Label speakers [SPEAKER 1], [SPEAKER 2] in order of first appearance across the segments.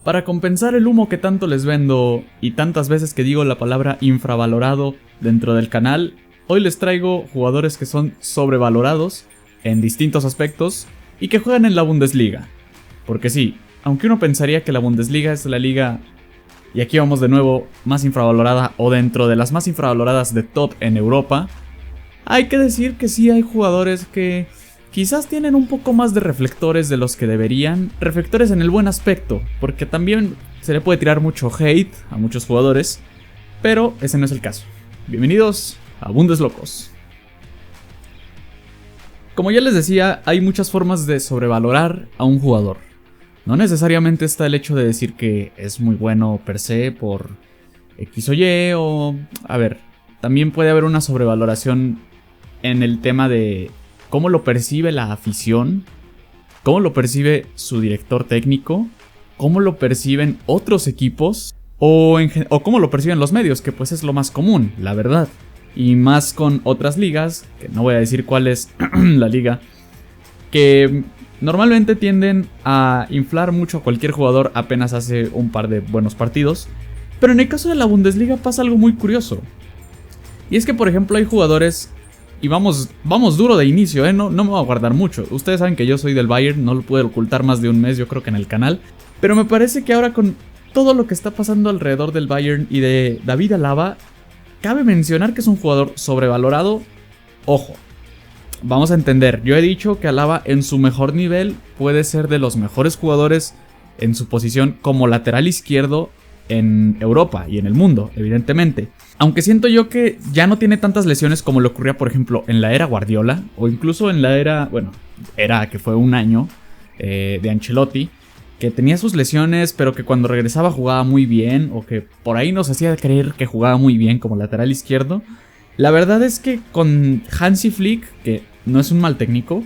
[SPEAKER 1] Para compensar el humo que tanto les vendo y tantas veces que digo la palabra infravalorado dentro del canal, hoy les traigo jugadores que son sobrevalorados en distintos aspectos y que juegan en la Bundesliga. Porque sí, aunque uno pensaría que la Bundesliga es la liga, y aquí vamos de nuevo, más infravalorada o dentro de las más infravaloradas de top en Europa, hay que decir que sí hay jugadores que quizás tienen un poco más de reflectores de los que deberían. Reflectores en el buen aspecto, porque también se le puede tirar mucho hate a muchos jugadores, pero ese no es el caso. Bienvenidos a Bundeslocos. Como ya les decía, hay muchas formas de sobrevalorar a un jugador. No necesariamente está el hecho de decir que es muy bueno per se por X o Y o... A ver, también puede haber una sobrevaloración en el tema de cómo lo percibe la afición, cómo lo percibe su director técnico, cómo lo perciben otros equipos o cómo lo perciben los medios, que pues es lo más común, la verdad. Y más con otras ligas, que no voy a decir cuál es la liga, que normalmente tienden a inflar mucho a cualquier jugador apenas hace un par de buenos partidos. Pero en el caso de la Bundesliga pasa algo muy curioso. Y es que por ejemplo hay jugadores... Y vamos duro de inicio, no me voy a guardar mucho. Ustedes saben que yo soy del Bayern, no lo pude ocultar más de un mes, yo creo que en el canal. Pero me parece que ahora con todo lo que está pasando alrededor del Bayern y de David Alaba, cabe mencionar que es un jugador sobrevalorado. Ojo, vamos a entender, yo he dicho que Alaba en su mejor nivel puede ser de los mejores jugadores en su posición como lateral izquierdo en Europa y en el mundo, evidentemente. Aunque siento yo que ya no tiene tantas lesiones como le ocurría, por ejemplo, en la era Guardiola, o incluso en la era, era que fue un año de Ancelotti, que tenía sus lesiones, pero que cuando regresaba jugaba muy bien, o que por ahí nos hacía creer que jugaba muy bien como lateral izquierdo. La verdad es que con Hansi Flick, que no es un mal técnico,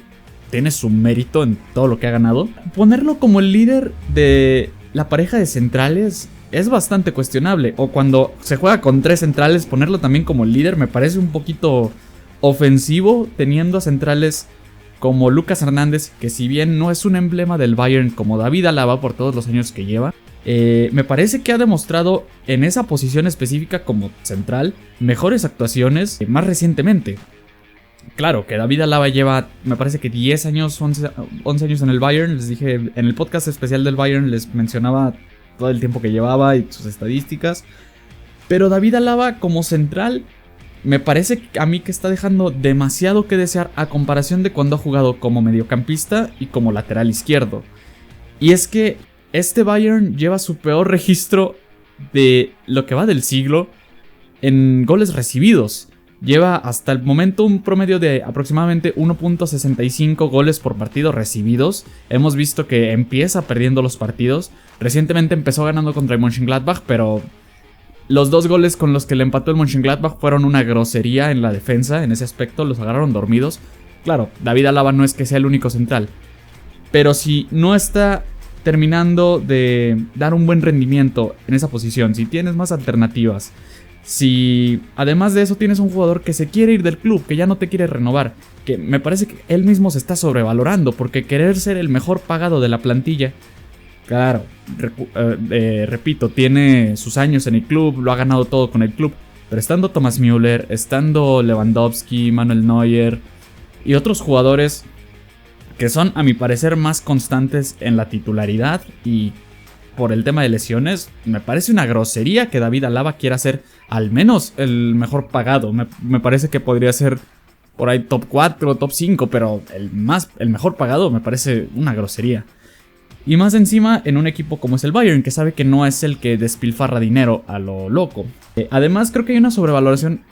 [SPEAKER 1] tiene su mérito en todo lo que ha ganado, ponerlo como el líder de la pareja de centrales es bastante cuestionable. O cuando se juega con 3 centrales, ponerlo también como líder me parece un poquito ofensivo, teniendo a centrales como Lucas Hernández, que si bien no es un emblema del Bayern como David Alaba por todos los años que lleva, me parece que ha demostrado en esa posición específica como central mejores actuaciones más recientemente. Claro que David Alaba lleva, me parece que 10 años, 11 años en el Bayern. Les dije, en el podcast especial del Bayern les mencionaba todo el tiempo que llevaba y sus estadísticas. Pero David Alaba como central me parece a mí que está dejando demasiado que desear a comparación de cuando ha jugado como mediocampista y como lateral izquierdo. Y es que este Bayern lleva su peor registro de lo que va del siglo en goles recibidos. Lleva hasta el momento un promedio de aproximadamente 1.65 goles por partido recibidos. Hemos visto que empieza perdiendo los partidos. Recientemente empezó ganando contra el Mönchengladbach, pero los 2 goles con los que le empató el Mönchengladbach fueron una grosería en la defensa. En ese aspecto los agarraron dormidos. Claro, David Alaba no es que sea el único central, pero si no está terminando de dar un buen rendimiento en esa posición, si tienes más alternativas, si además de eso tienes un jugador que se quiere ir del club, que ya no te quiere renovar, que me parece que él mismo se está sobrevalorando, porque querer ser el mejor pagado de la plantilla, claro, repito, tiene sus años en el club, lo ha ganado todo con el club, pero estando Thomas Müller, estando Lewandowski, Manuel Neuer y otros jugadores que son a mi parecer más constantes en la titularidad y por el tema de lesiones, me parece una grosería que David Alaba quiera ser al menos el mejor pagado. Me parece que podría ser por ahí top 4, top 5, pero el mejor pagado me parece una grosería. Y más encima en un equipo como es el Bayern, que sabe que no es el que despilfarra dinero a lo loco. Además creo que hay una sobrevaloración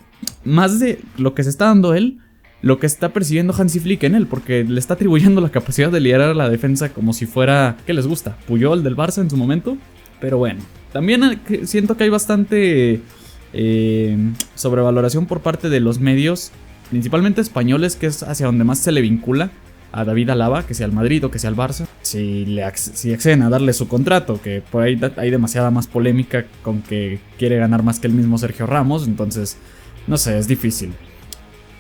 [SPEAKER 1] más de lo que se está dando él, lo que está percibiendo Hansi Flick en él, porque le está atribuyendo la capacidad de liderar la defensa como si fuera, ¿qué les gusta? Puyol del Barça en su momento. Pero bueno, también siento que hay bastante sobrevaloración por parte de los medios, principalmente españoles, que es hacia donde más se le vincula a David Alaba, que sea al Madrid o que sea al Barça. Si acceden a darle su contrato, que por ahí hay demasiada más polémica con que quiere ganar más que el mismo Sergio Ramos, entonces, no sé, es difícil.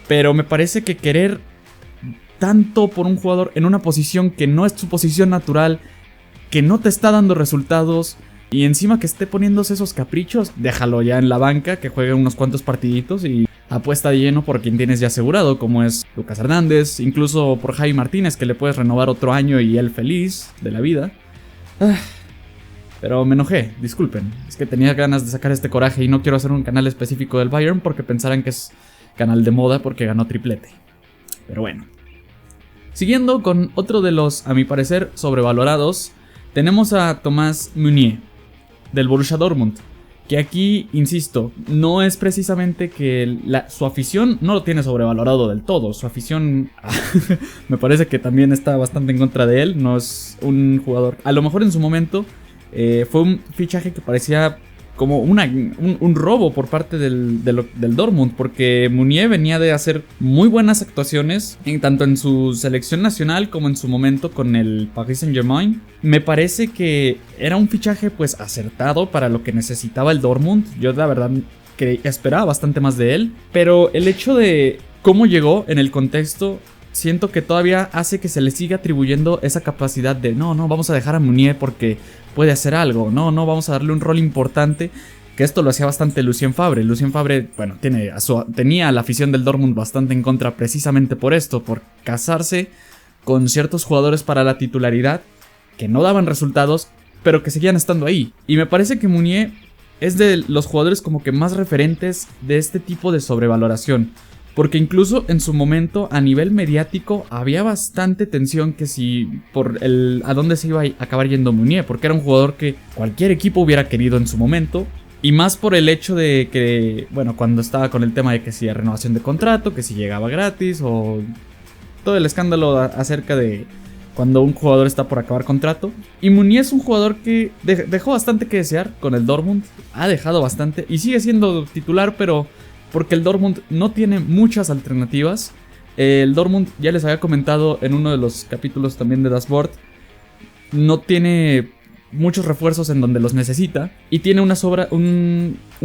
[SPEAKER 1] Pero me parece que querer tanto por un jugador en una posición que no es su posición natural, que no te está dando resultados y encima que esté poniéndose esos caprichos, déjalo ya en la banca, que juegue unos cuantos partiditos y apuesta de lleno por quien tienes ya asegurado, como es Lucas Hernández, incluso por Javi Martínez, que le puedes renovar otro año y él feliz de la vida. Pero me enojé, disculpen, es que tenía ganas de sacar este coraje y no quiero hacer un canal específico del Bayern porque pensarán que es canal de moda porque ganó triplete. Pero bueno. Siguiendo con otro de los, a mi parecer, sobrevalorados, tenemos a Thomas Meunier, del Borussia Dortmund. Que aquí, insisto, no es precisamente que su afición no lo tiene sobrevalorado del todo. Su afición me parece que también está bastante en contra de él. No es un jugador, a lo mejor en su momento fue un fichaje que parecía como un robo por parte del Dortmund, porque Meunier venía de hacer muy buenas actuaciones, tanto en su selección nacional como en su momento con el Paris Saint-Germain. Me parece que era un fichaje pues acertado para lo que necesitaba el Dortmund. Yo la verdad que esperaba bastante más de él, pero el hecho de cómo llegó en el contexto, siento que todavía hace que se le siga atribuyendo esa capacidad de no, vamos a dejar a Meunier porque puede hacer algo, no, vamos a darle un rol importante, que esto lo hacía bastante Lucien Favre. Lucien Favre, bueno, tenía a la afición del Dortmund bastante en contra precisamente por esto, por casarse con ciertos jugadores para la titularidad que no daban resultados, pero que seguían estando ahí. Y me parece que Meunier es de los jugadores como que más referentes de este tipo de sobrevaloración. Porque incluso en su momento a nivel mediático había bastante tensión que si por a dónde se iba a acabar yendo Meunier, porque era un jugador que cualquier equipo hubiera querido en su momento. Y más por el hecho de que, bueno, cuando estaba con el tema de que si era renovación de contrato, que si llegaba gratis o todo el escándalo acerca de cuando un jugador está por acabar contrato. Y Meunier es un jugador que dejó bastante que desear con el Dortmund, ha dejado bastante y sigue siendo titular, pero porque el Dortmund no tiene muchas alternativas. El Dortmund, ya les había comentado en uno de los capítulos también de Dashboard, no tiene muchos refuerzos en donde los necesita y tiene un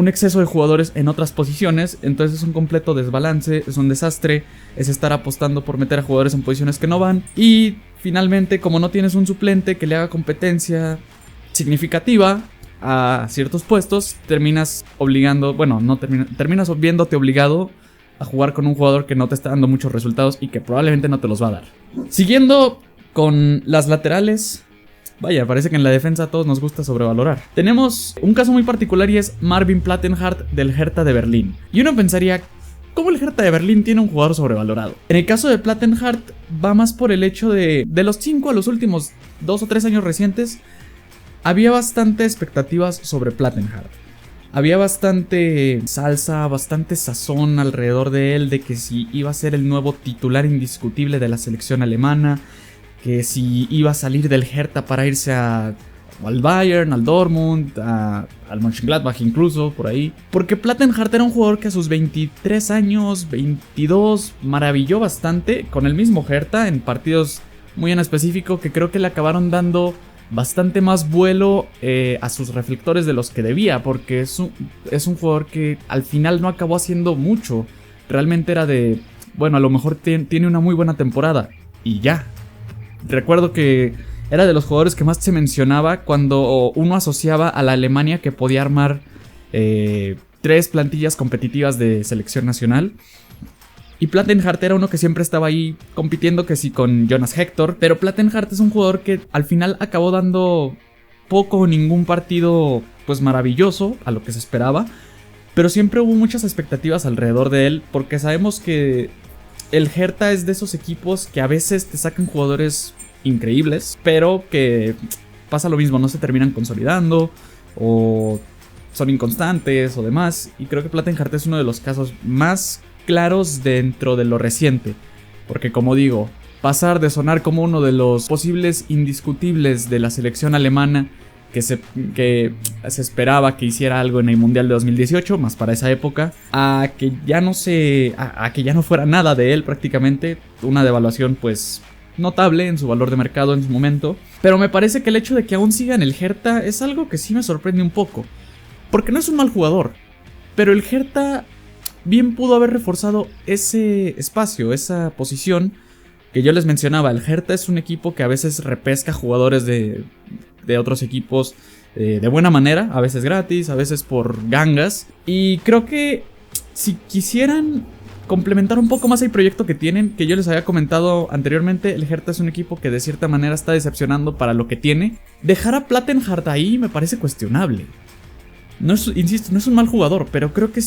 [SPEAKER 1] exceso de jugadores en otras posiciones. Entonces es un completo desbalance, es un desastre, es estar apostando por meter a jugadores en posiciones que no van. Y finalmente, como no tienes un suplente que le haga competencia significativa a ciertos puestos, terminas viéndote obligado a jugar con un jugador que no te está dando muchos resultados y que probablemente no te los va a dar. Siguiendo con las laterales, vaya, parece que en la defensa a todos nos gusta sobrevalorar. Tenemos un caso muy particular y es Marvin Plattenhardt del Hertha de Berlín. Y uno pensaría, ¿cómo el Hertha de Berlín tiene un jugador sobrevalorado? En el caso de Plattenhardt va más por el hecho de los 5 a los últimos 2 o 3 años recientes, había bastante expectativas sobre Plattenhardt. Había bastante salsa, bastante sazón alrededor de él, de que si iba a ser el nuevo titular indiscutible de la selección alemana, que si iba a salir del Hertha para irse al Bayern, al Dortmund, al Mönchengladbach incluso, por ahí. Porque Plattenhardt era un jugador que a sus 23 años, 22, maravilló bastante con el mismo Hertha en partidos muy en específico que creo que le acabaron dando bastante más vuelo a sus reflectores de los que debía, porque es un jugador que al final no acabó haciendo mucho. Realmente era de, bueno, a lo mejor tiene una muy buena temporada y ya. Recuerdo que era de los jugadores que más se mencionaba cuando uno asociaba a la Alemania que podía armar 3 plantillas competitivas de selección nacional. Y Plattenhardt era uno que siempre estaba ahí compitiendo, que sí con Jonas Hector. Pero Plattenhardt es un jugador que al final acabó dando poco o ningún partido pues maravilloso a lo que se esperaba. Pero siempre hubo muchas expectativas alrededor de él, porque sabemos que el Hertha es de esos equipos que a veces te sacan jugadores increíbles, pero que pasa lo mismo, no se terminan consolidando o son inconstantes o demás. Y creo que Plattenhardt es uno de los casos más claros dentro de lo reciente, porque como digo, pasar de sonar como uno de los posibles indiscutibles de la selección alemana que se esperaba que hiciera algo en el Mundial de 2018, más para esa época, a que ya no fuera nada de él prácticamente, una devaluación pues notable en su valor de mercado en su momento. Pero me parece que el hecho de que aún siga en el Hertha es algo que sí me sorprende un poco, porque no es un mal jugador, pero el Hertha bien pudo haber reforzado ese espacio, esa posición que yo les mencionaba. El Hertha es un equipo que a veces repesca jugadores de de otros equipos de buena manera, a veces gratis, a veces por gangas. Y creo que si quisieran complementar un poco más el proyecto que tienen, que yo les había comentado anteriormente, el Hertha es un equipo que de cierta manera está decepcionando para lo que tiene. Dejar a Plattenhardt ahí me parece cuestionable. No es, insisto, no es un mal jugador, pero creo que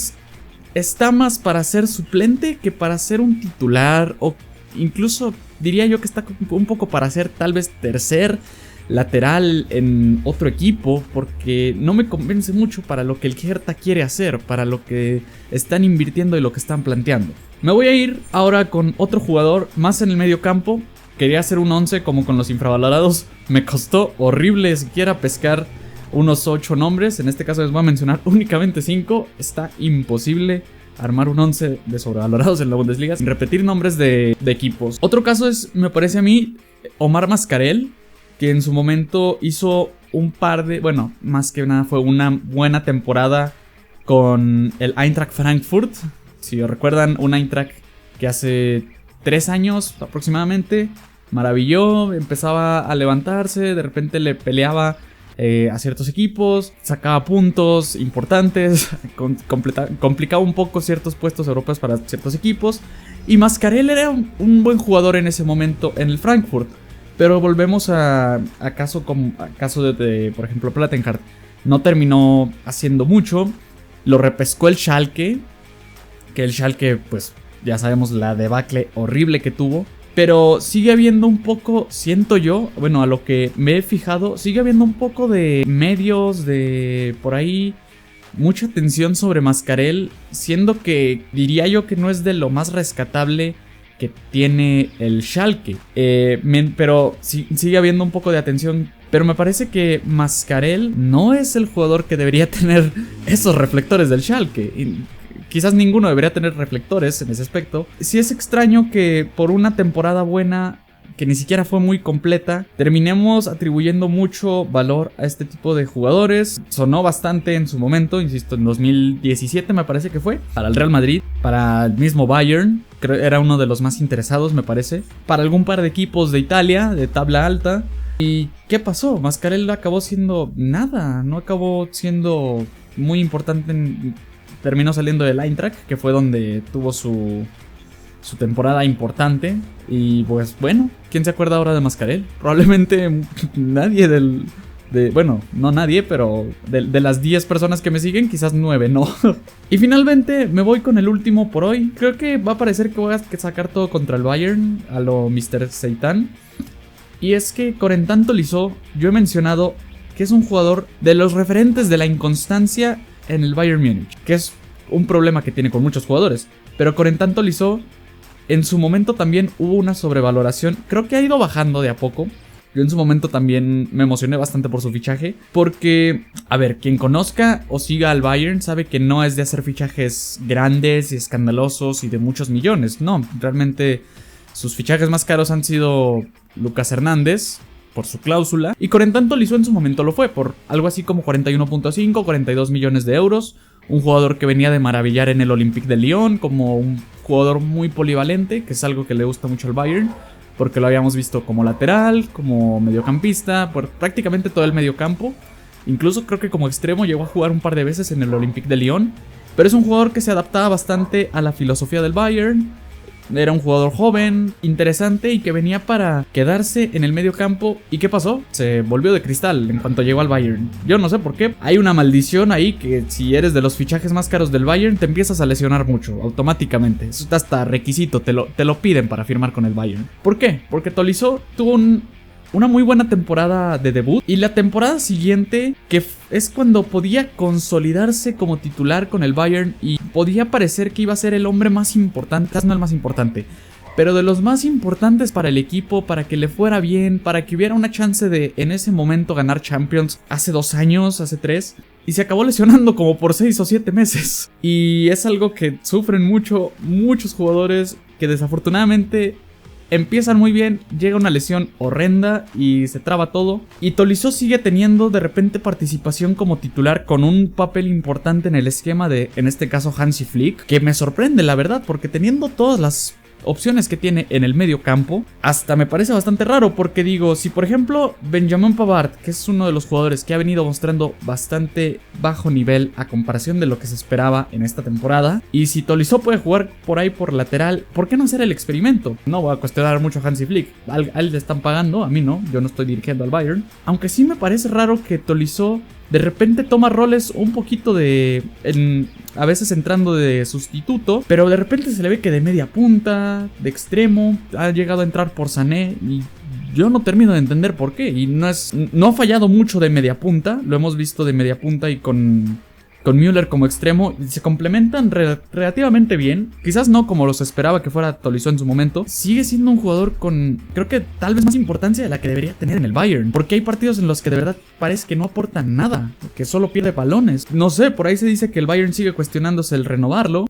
[SPEAKER 1] está más para ser suplente que para ser un titular, o incluso diría yo que está un poco para ser tal vez tercer lateral en otro equipo, porque no me convence mucho para lo que el Hertha quiere hacer, para lo que están invirtiendo y lo que están planteando. Me voy a ir ahora con otro jugador más en el medio campo. Quería hacer un 11 como con los infravalorados, me costó horrible siquiera pescar unos 8 nombres, en este caso les voy a mencionar únicamente 5, está imposible armar un 11 de sobrevalorados en la Bundesliga sin repetir nombres de equipos. Otro caso es, me parece a mí, Omar Mascarell, que en su momento hizo un par de... Bueno, más que nada fue una buena temporada con el Eintracht Frankfurt. Si recuerdan, un Eintracht que hace 3 años aproximadamente maravilló, empezaba a levantarse, de repente le peleaba a ciertos equipos, sacaba puntos importantes, complicaba un poco ciertos puestos europeos para ciertos equipos. Y Mascarell era un buen jugador en ese momento en el Frankfurt. Pero volvemos a caso de, por ejemplo, Plattenhardt. No terminó haciendo mucho. Lo repescó el Schalke. Que el Schalke, pues, ya sabemos la debacle horrible que tuvo. Pero sigue habiendo un poco, siento yo, bueno, a lo que me he fijado, sigue habiendo un poco de medios, de por ahí, mucha atención sobre Mascarell. Siendo que diría yo que no es de lo más rescatable que tiene el Schalke, pero sigue habiendo un poco de atención. Pero me parece que Mascarell no es el jugador que debería tener esos reflectores del Schalke. Y quizás ninguno debería tener reflectores en ese aspecto. Sí es extraño que por una temporada buena, que ni siquiera fue muy completa, terminemos atribuyendo mucho valor a este tipo de jugadores. Sonó bastante en su momento, insisto, en 2017 me parece que fue, para el Real Madrid, para el mismo Bayern, creo era uno de los más interesados me parece, para algún par de equipos de Italia, de tabla alta. ¿Y qué pasó? Mascarell acabó siendo nada, no acabó siendo muy importante, terminó saliendo del Eintracht, que fue donde tuvo su temporada importante. Y pues bueno, ¿quién se acuerda ahora de Mascarell? Probablemente nadie bueno, no nadie, pero de las 10 personas que me siguen, quizás 9 no. Y finalmente me voy con el último por hoy. Creo que va a parecer que voy a sacar todo contra el Bayern, a lo Mr. Seitan. Y es que Corentin Tolisso, yo he mencionado que es un jugador de los referentes de la inconstancia en el Bayern Múnich, que es un problema que tiene con muchos jugadores. Pero Corentin Tolisso, en su momento también hubo una sobrevaloración. Creo que ha ido bajando de a poco. Yo en su momento también me emocioné bastante por su fichaje. Porque, a ver, quien conozca o siga al Bayern sabe que no es de hacer fichajes grandes y escandalosos y de muchos millones. No, realmente sus fichajes más caros han sido Lucas Hernández, por su cláusula. Y Corentin Tolisso en su momento lo fue, por algo así como 41.5, 42 millones de euros. Un jugador que venía de maravillar en el Olympique de Lyon, como un jugador muy polivalente, que es algo que le gusta mucho al Bayern, porque lo habíamos visto como lateral, como mediocampista, por prácticamente todo el mediocampo. Incluso creo que como extremo llegó a jugar un par de veces en el Olympique de Lyon. Pero es un jugador que se adaptaba bastante a la filosofía del Bayern. Era un jugador joven, interesante y que venía para quedarse en el medio campo. ¿Y qué pasó? Se volvió de cristal en cuanto llegó al Bayern. Yo no sé por qué. Hay una maldición ahí que si eres de los fichajes más caros del Bayern te empiezas a lesionar mucho, automáticamente. Eso está hasta requisito, te lo piden para firmar con el Bayern. ¿Por qué? Porque Tolisso tuvo una muy buena temporada de debut. Y la temporada siguiente, que es cuando podía consolidarse como titular con el Bayern y podía parecer que iba a ser el hombre más importante, quizás no el más importante, pero de los más importantes para el equipo, para que le fuera bien, para que hubiera una chance de en ese momento ganar Champions hace 2 años, hace 3. Y se acabó lesionando como por 6 o 7 meses. Y es algo que sufren muchos jugadores que desafortunadamente empiezan muy bien, llega una lesión horrenda y se traba todo. Y Tolisso sigue teniendo de repente participación como titular con un papel importante en el esquema de, en este caso, Hansi Flick, que me sorprende la verdad, porque teniendo todas las opciones que tiene en el medio campo, hasta me parece bastante raro, porque digo, si por ejemplo Benjamin Pavard, que es uno de los jugadores que ha venido mostrando bastante bajo nivel a comparación de lo que se esperaba en esta temporada, y si Tolisso puede jugar por ahí por lateral, ¿por qué no hacer el experimento? No voy a cuestionar mucho a Hansi Flick, a él le están pagando, a mí no, yo no estoy dirigiendo al Bayern, aunque sí me parece raro que Tolisso de repente toma roles un poquito a veces entrando de sustituto, pero de repente se le ve que de media punta, de extremo, ha llegado a entrar por Sané y yo no termino de entender por qué. Y no ha fallado mucho de media punta, lo hemos visto de media punta y con Müller como extremo, se complementan relativamente bien. Quizás no como los esperaba que fuera Tolisso en su momento. Sigue siendo un jugador con, creo que tal vez más importancia de la que debería tener en el Bayern, porque hay partidos en los que de verdad parece que no aporta nada, que solo pierde balones. No sé, por ahí se dice que el Bayern sigue cuestionándose el renovarlo.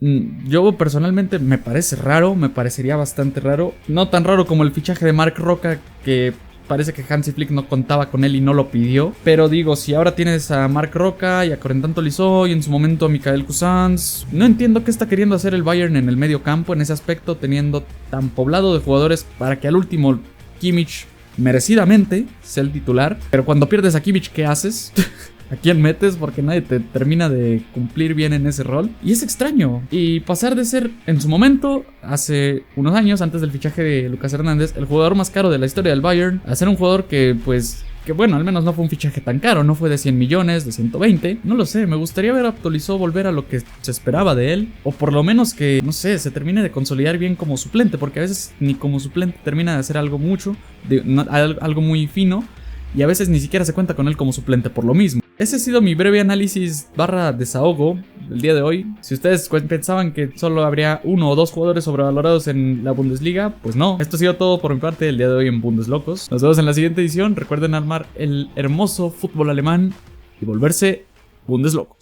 [SPEAKER 1] Yo personalmente me parece raro, me parecería bastante raro. No tan raro como el fichaje de Marc Roca, que parece que Hansi Flick no contaba con él y no lo pidió. Pero digo, si ahora tienes a Marc Roca y a Corentin Tolisso y en su momento a Michael Cousins, no entiendo qué está queriendo hacer el Bayern en el medio campo en ese aspecto, teniendo tan poblado de jugadores para que al último Kimmich merecidamente sea el titular. Pero cuando pierdes a Kimmich, ¿qué haces? ¿A quién metes? Porque nadie te termina de cumplir bien en ese rol. Y es extraño. Y pasar de ser, en su momento, hace unos años, antes del fichaje de Lucas Hernández, el jugador más caro de la historia del Bayern, a ser un jugador que, pues, que bueno, al menos no fue un fichaje tan caro, no fue de 100 millones, de 120. No lo sé, me gustaría ver a Tolisso volver a lo que se esperaba de él. O por lo menos que, no sé, se termine de consolidar bien como suplente, porque a veces ni como suplente termina de hacer algo mucho, algo muy fino. Y a veces ni siquiera se cuenta con él como suplente por lo mismo. Ese ha sido mi breve análisis / desahogo del día de hoy. Si ustedes pensaban que solo habría 1 o 2 jugadores sobrevalorados en la Bundesliga, pues no. Esto ha sido todo por mi parte el día de hoy en Bundeslocos. Nos vemos en la siguiente edición. Recuerden armar el hermoso fútbol alemán y volverse Bundeslocos.